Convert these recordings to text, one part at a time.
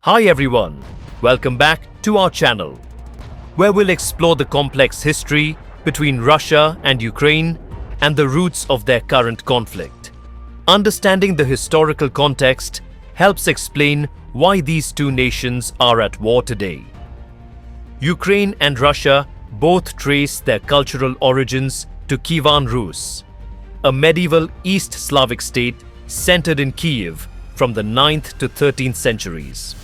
Hi everyone, welcome back to our channel, where we'll explore the complex history between Russia and Ukraine and the roots of their current conflict. Understanding the historical context helps explain why these two nations are at war today. Ukraine and Russia both trace their cultural origins to Kievan Rus, a medieval East Slavic state centered in Kiev from the 9th to 13th centuries.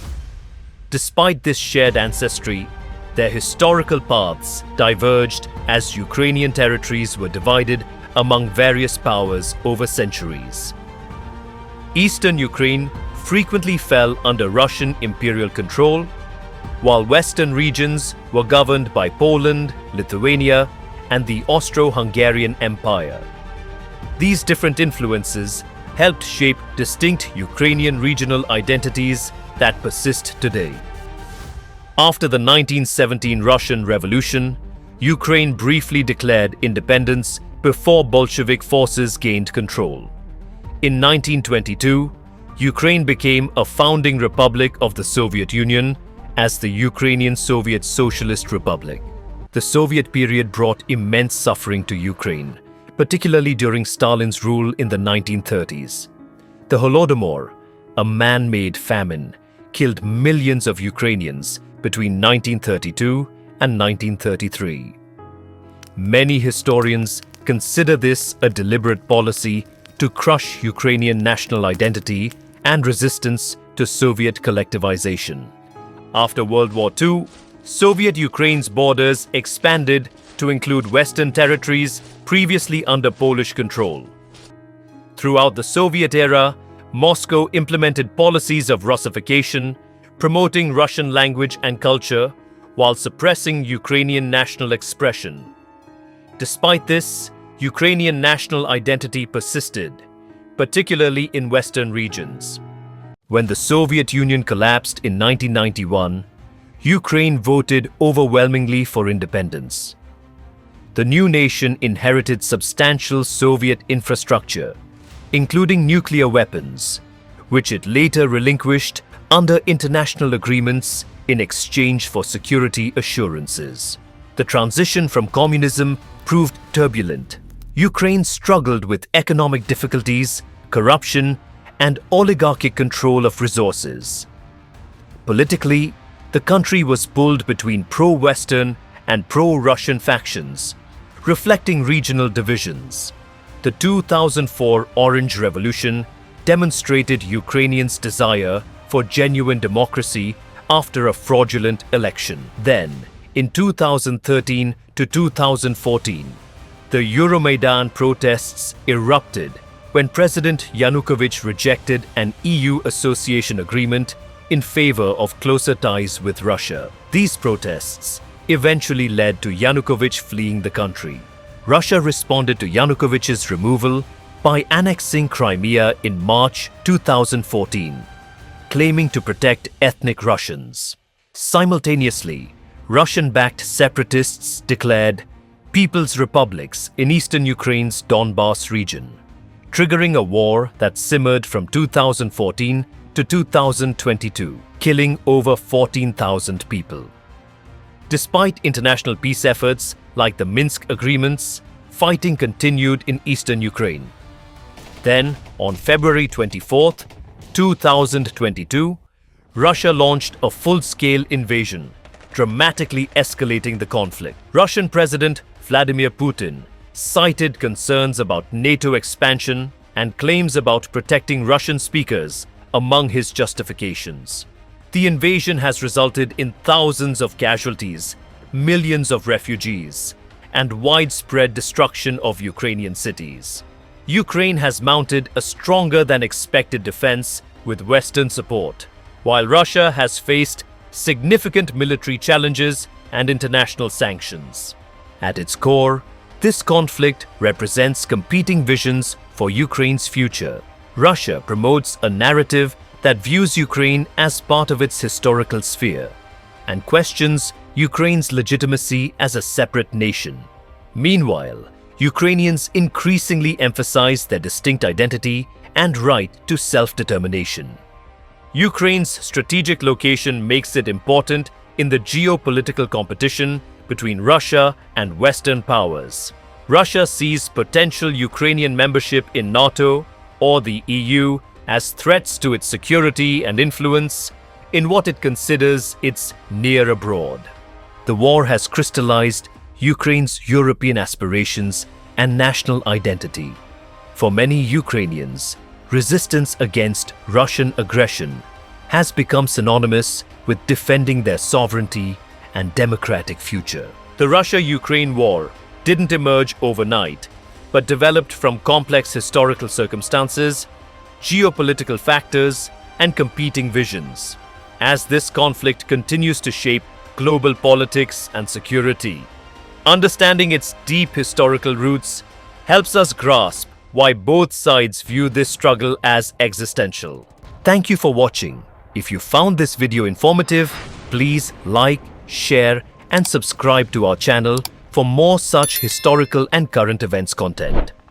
Despite this shared ancestry, their historical paths diverged as Ukrainian territories were divided among various powers over centuries. Eastern Ukraine frequently fell under Russian imperial control, while western regions were governed by Poland, Lithuania, and the Austro-Hungarian Empire. These different influences helped shape distinct Ukrainian regional identities that persist today. After the 1917 Russian Revolution, Ukraine briefly declared independence before Bolshevik forces gained control. In 1922, Ukraine became a founding republic of the Soviet Union as the Ukrainian Soviet Socialist Republic. The Soviet period brought immense suffering to Ukraine, particularly during Stalin's rule in the 1930s. The Holodomor, a man-made famine, killed millions of Ukrainians between 1932 and 1933. Many historians consider this a deliberate policy to crush Ukrainian national identity and resistance to Soviet collectivization. After World War II, Soviet Ukraine's borders expanded to include Western territories previously under Polish control. Throughout the Soviet era, Moscow implemented policies of Russification, promoting Russian language and culture while suppressing Ukrainian national expression. Despite this, Ukrainian national identity persisted, particularly in Western regions. When the Soviet Union collapsed in 1991, Ukraine voted overwhelmingly for independence. The new nation inherited substantial Soviet infrastructure, including nuclear weapons, which it later relinquished under international agreements in exchange for security assurances. The transition from communism proved turbulent. Ukraine struggled with economic difficulties, corruption, and oligarchic control of resources. Politically, the country was pulled between pro-Western and pro-Russian factions, reflecting regional divisions. The 2004 Orange Revolution demonstrated Ukrainians' desire for genuine democracy after a fraudulent election. Then, in 2013 to 2014, the Euromaidan protests erupted when President Yanukovych rejected an EU association agreement in favor of closer ties with Russia. These protests eventually led to Yanukovych fleeing the country. Russia responded to Yanukovych's removal by annexing Crimea in March 2014, claiming to protect ethnic Russians. Simultaneously, Russian-backed separatists declared People's Republics in eastern Ukraine's Donbas region, triggering a war that simmered from 2014 to 2022, killing over 14,000 people. Despite international peace efforts like the Minsk agreements, fighting continued in eastern Ukraine. Then, on February 24, 2022, Russia launched a full-scale invasion, dramatically escalating the conflict. Russian President Vladimir Putin cited concerns about NATO expansion and claims about protecting Russian speakers among his justifications. The invasion has resulted in thousands of casualties, millions of refugees, and widespread destruction of Ukrainian cities. Ukraine has mounted a stronger-than-expected defense with Western support, while Russia has faced significant military challenges and international sanctions. At its core, this conflict represents competing visions for Ukraine's future. Russia promotes a narrative that views Ukraine as part of its historical sphere and questions Ukraine's legitimacy as a separate nation. Meanwhile, Ukrainians increasingly emphasize their distinct identity and right to self-determination. Ukraine's strategic location makes it important in the geopolitical competition between Russia and Western powers. Russia sees potential Ukrainian membership in NATO or the EU as threats to its security and influence in what it considers its near abroad. The war has crystallized Ukraine's European aspirations and national identity. For many Ukrainians, resistance against Russian aggression has become synonymous with defending their sovereignty and democratic future. The Russia-Ukraine war didn't emerge overnight, but developed from complex historical circumstances, geopolitical factors, and competing visions. As this conflict continues to shape global politics and security, understanding its deep historical roots helps us grasp why both sides view this struggle as existential. Thank you for watching. If you found this video informative, please like, share, and subscribe to our channel for more such historical and current events content.